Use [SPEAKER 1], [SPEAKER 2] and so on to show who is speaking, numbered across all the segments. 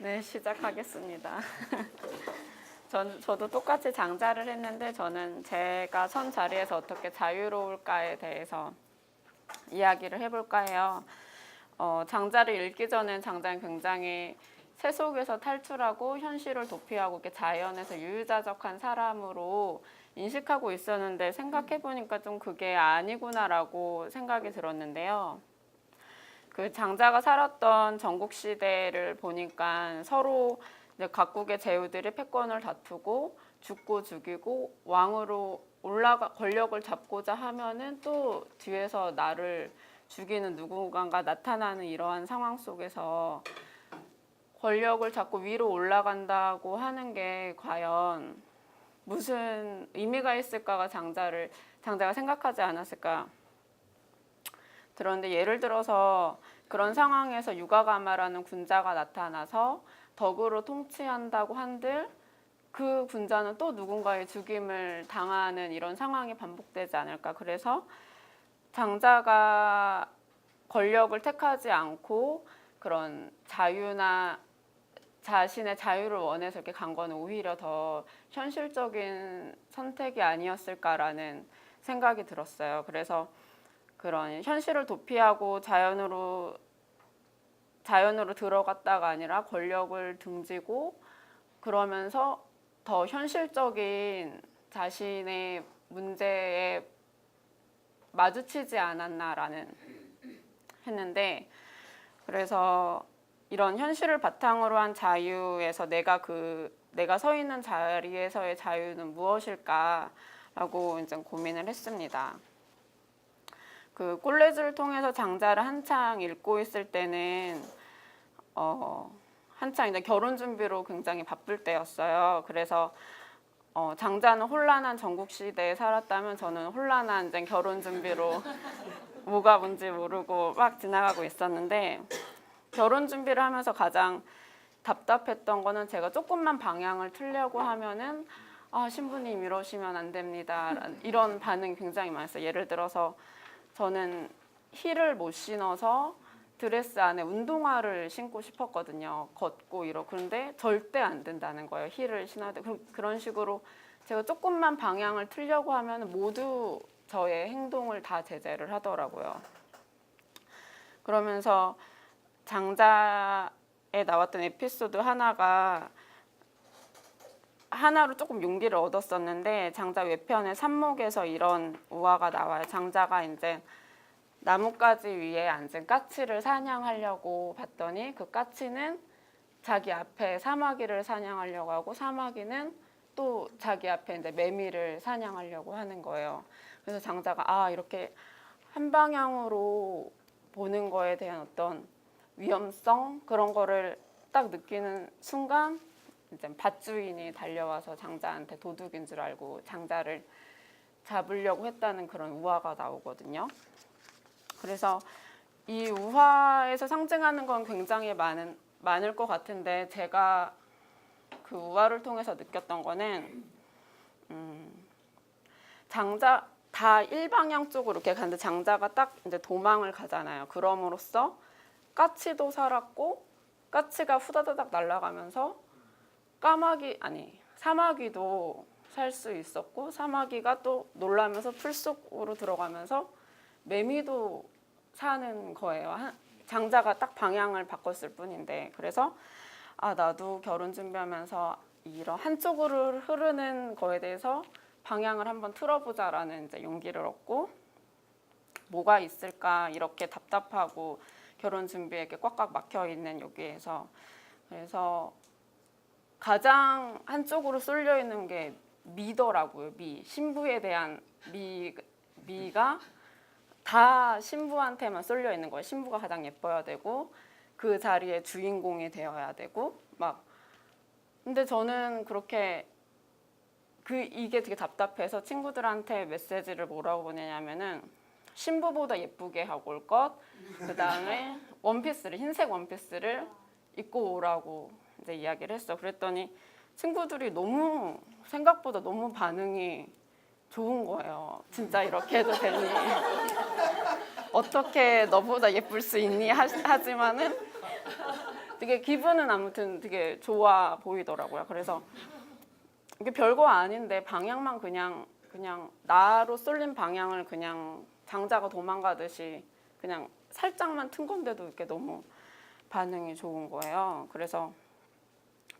[SPEAKER 1] 네, 시작하겠습니다. 저도 똑같이 장자를 했는데 저는 제가 선 자리에서 어떻게 자유로울까에 대해서 이야기를 해볼까 해요. 장자를 읽기 전엔 장자는 굉장히 세속에서 탈출하고 현실을 도피하고 이렇게 자연에서 유유자적한 사람으로 인식하고 있었는데 생각해보니까 좀 그게 아니구나라고 생각이 들었는데요. 그 장자가 살았던 전국시대를 보니까 서로 이제 각국의 제후들이 패권을 다투고 죽고 죽이고 왕으로 권력을 잡고자 하면은 또 뒤에서 나를 죽이는 누군가가 나타나는 이러한 상황 속에서 권력을 잡고 위로 올라간다고 하는 게 과연 무슨 의미가 있을까가 장자가 생각하지 않았을까. 그런데 예를 들어서 그런 상황에서 유가가마라는 군자가 나타나서 덕으로 통치한다고 한들 그 군자는 또 누군가의 죽임을 당하는 이런 상황이 반복되지 않을까. 그래서 장자가 권력을 택하지 않고 그런 자유나 자신의 자유를 원해서 이렇게 간 거는 오히려 더 현실적인 선택이 아니었을까라는 생각이 들었어요. 그래서 그런 현실을 도피하고 자연으로 들어갔다가 아니라 권력을 등지고 그러면서 더 현실적인 자신의 문제에 마주치지 않았나라는 했는데, 그래서 이런 현실을 바탕으로 한 자유에서 내가 서 있는 자리에서의 자유는 무엇일까라고 이제 고민을 했습니다. 그 꼴레즈를 통해서 장자를 한창 읽고 있을 때는 한창 이제 결혼 준비로 굉장히 바쁠 때였어요. 그래서 장자는 혼란한 전국 시대에 살았다면 저는 혼란한 이제 결혼 준비로 뭐가 뭔지 모르고 막 지나가고 있었는데, 결혼 준비를 하면서 가장 답답했던 거는 제가 조금만 방향을 틀려고 하면은 신부님 이러시면 안 됩니다. 이런 반응이 굉장히 많았어요. 예를 들어서 저는 힐을 못 신어서 드레스 안에 운동화를 신고 싶었거든요. 걷고 그런데 절대 안 된다는 거예요. 힐을 신어야 돼. 그런 식으로 제가 조금만 방향을 틀려고 하면 모두 저의 행동을 다 제재를 하더라고요. 그러면서 장자에 나왔던 에피소드 하나로 조금 용기를 얻었었는데, 장자 외편의 산목에서 이런 우화가 나와요. 장자가 이제 나뭇가지 위에 앉은 까치를 사냥하려고 봤더니 그 까치는 자기 앞에 사마귀를 사냥하려고 하고 사마귀는 또 자기 앞에 이제 매미를 사냥하려고 하는 거예요. 그래서 장자가 이렇게 한 방향으로 보는 거에 대한 어떤 위험성 그런 거를 딱 느끼는 순간 이제 밭주인이 달려와서 장자한테 도둑인 줄 알고 장자를 잡으려고 했다는 그런 우화가 나오거든요. 그래서 이 우화에서 상징하는 건 굉장히 많을 것 같은데, 제가 그 우화를 통해서 느꼈던 거는 장자 다 일방향 쪽으로 이렇게 가는데 장자가 딱 이제 도망을 가잖아요. 그럼으로써 까치도 살았고 까치가 후다다닥 날아가면서 사마귀도 살 수 있었고 사마귀가 또 놀라면서 풀 속으로 들어가면서 매미도 사는 거예요. 장자가 딱 방향을 바꿨을 뿐인데, 그래서 나도 결혼 준비하면서 이런 한쪽으로 흐르는 거에 대해서 방향을 한번 틀어보자라는 이제 용기를 얻고, 뭐가 있을까 이렇게 답답하고 결혼 준비에 이렇게 꽉꽉 막혀 있는 여기에서. 그래서 가장 한쪽으로 쏠려 있는 게 미더라고요. 신부에 대한 미가 다 신부한테만 쏠려 있는 거예요. 신부가 가장 예뻐야 되고 그 자리에 주인공이 되어야 되고 막. 근데 저는 이게 되게 답답해서 친구들한테 메시지를 뭐라고 보내냐면은 신부보다 예쁘게 하고 올 것, 그 다음에 흰색 원피스를 입고 오라고 이제 이야기를 했어. 그랬더니 친구들이 생각보다 너무 반응이 좋은 거예요. 진짜 이렇게 해도 되니? 어떻게 너보다 예쁠 수 있니? 하지만은 되게 기분은 아무튼 되게 좋아 보이더라고요. 그래서 이게 별거 아닌데 방향만 그냥 나로 쏠린 방향을 그냥 장자가 도망가듯이 그냥 살짝만 튼 건데도 이렇게 너무 반응이 좋은 거예요. 그래서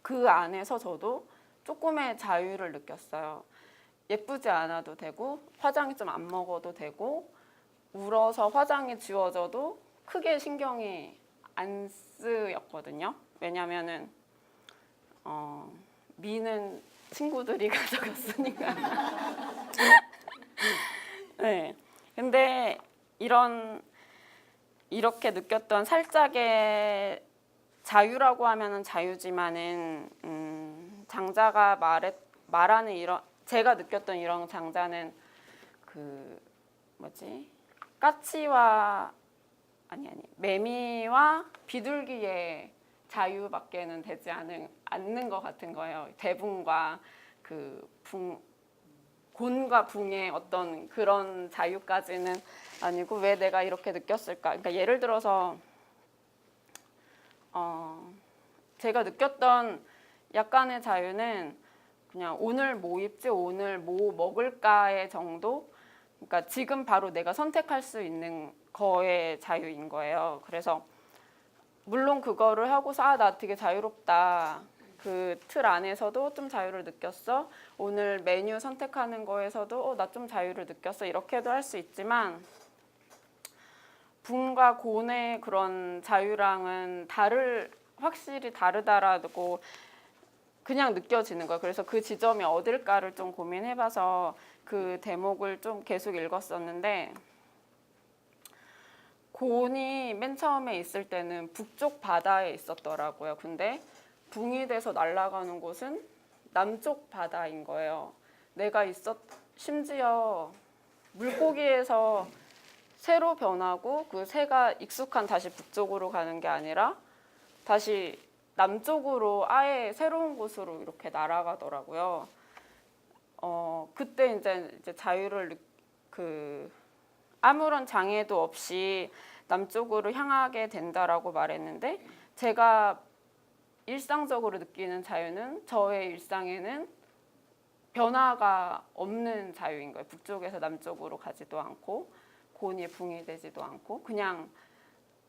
[SPEAKER 1] 그 안에서 저도 조금의 자유를 느꼈어요. 예쁘지 않아도 되고 화장이 좀 안 먹어도 되고 울어서 화장이 지워져도 크게 신경이 안 쓰였거든요. 왜냐면은 미는 친구들이 가져갔으니까. 네. 근데 이렇게 느꼈던 살짝의 자유라고 하면은 자유지만은 장자가 말하는 이런 제가 느꼈던 이런 장자는 그 뭐지 까치와 아니 매미와 비둘기의 자유밖에는 되지 않는 것 같은 거예요. 대붕과 그 곤과 붕의 어떤 그런 자유까지는 아니고 왜 내가 이렇게 느꼈을까? 그러니까 예를 들어서 제가 느꼈던 약간의 자유는 그냥 오늘 뭐 입지, 오늘 뭐 먹을까의 정도. 그러니까 지금 바로 내가 선택할 수 있는 거의 자유인 거예요. 그래서 물론 그거를 하고서 나 되게 자유롭다. 그 틀 안에서도 좀 자유를 느꼈어. 오늘 메뉴 선택하는 거에서도 나 좀 자유를 느꼈어. 이렇게도 할 수 있지만 붕과 곤의 그런 자유랑은 확실히 다르다라고 그냥 느껴지는 거예요. 그래서 그 지점이 어딜까를 좀 고민해봐서 그 대목을 좀 계속 읽었었는데 곤이 맨 처음에 있을 때는 북쪽 바다에 있었더라고요. 근데 붕이 돼서 날아가는 곳은 남쪽 바다인 거예요. 심지어 물고기에서 새로 변하고 그 새가 익숙한 다시 북쪽으로 가는 게 아니라 다시 남쪽으로 아예 새로운 곳으로 이렇게 날아가더라고요. 그때 이제 자유를 아무런 장애도 없이 남쪽으로 향하게 된다라고 말했는데 제가 일상적으로 느끼는 자유는 저의 일상에는 변화가 없는 자유인 거예요. 북쪽에서 남쪽으로 가지도 않고 곤이 붕이 되지도 않고 그냥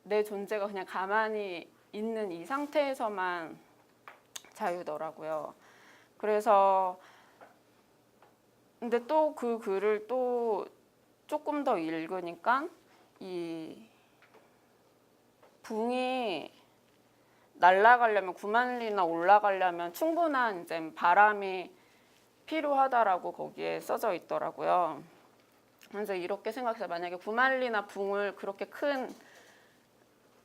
[SPEAKER 1] 내 존재가 그냥 가만히 있는 이 상태에서만 자유더라고요. 그래서 근데 또 그 글을 또 조금 더 읽으니까 이 붕이 날아가려면 9만리나 올라가려면 충분한 이제 바람이 필요하다라고 거기에 써져 있더라고요. 그래서 이렇게 생각해서 만약에 9만리나 붕을 그렇게 큰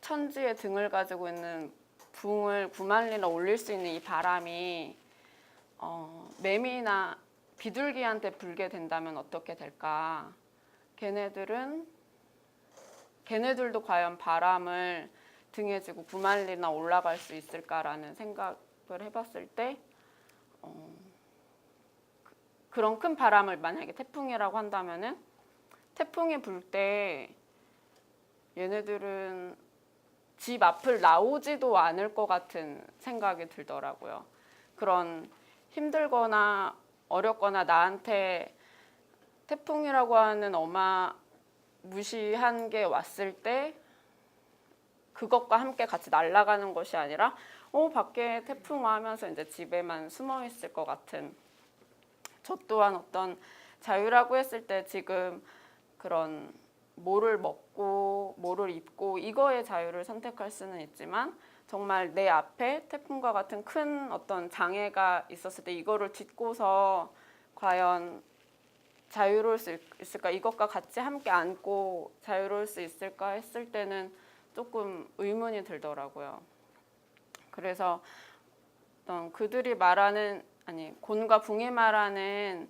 [SPEAKER 1] 천지의 등을 가지고 있는 붕을 9만리나 올릴 수 있는 이 바람이 매미나 비둘기한테 불게 된다면 어떻게 될까? 걔네들도 과연 바람을 등에 지고 9만리나 올라갈 수 있을까라는 생각을 해봤을 때 그런 큰 바람을 만약에 태풍이라고 한다면은 태풍이 불 때 얘네들은 집 앞을 나오지도 않을 것 같은 생각이 들더라고요. 그런 힘들거나 어렵거나 나한테 태풍이라고 하는 무시한 게 왔을 때 그것과 함께 같이 날아가는 것이 아니라 밖에 태풍 와 하면서 이제 집에만 숨어 있을 것 같은 저 또한 어떤 자유라고 했을 때 지금 그런 뭐를 먹고 뭐를 입고 이거의 자유를 선택할 수는 있지만 정말 내 앞에 태풍과 같은 큰 어떤 장애가 있었을 때 이거를 딛고서 과연 자유로울 수 있을까? 이것과 같이 함께 안고 자유로울 수 있을까 했을 때는 조금 의문이 들더라고요. 그래서 어떤 그들이 말하는 곤과 붕이 말하는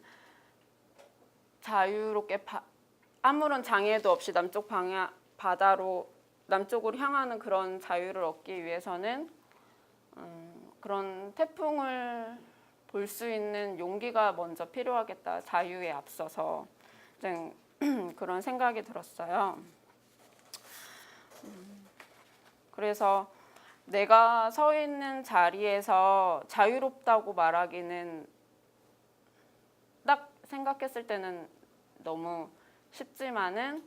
[SPEAKER 1] 자유롭게 아무런 장애도 없이 남쪽으로 향하는 그런 자유를 얻기 위해서는 그런 태풍을 볼 수 있는 용기가 먼저 필요하겠다. 자유에 앞서서 그런 생각이 들었어요. 그래서 내가 서 있는 자리에서 자유롭다고 말하기는 딱 생각했을 때는 너무 쉽지만은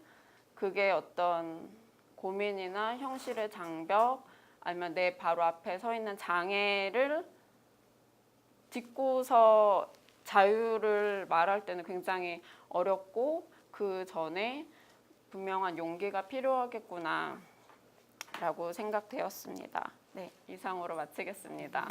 [SPEAKER 1] 그게 어떤 고민이나 현실의 장벽 아니면 내 바로 앞에 서 있는 장애를 딛고서 자유를 말할 때는 굉장히 어렵고 그 전에 분명한 용기가 필요하겠구나 라고 생각되었습니다. 네, 이상으로 마치겠습니다.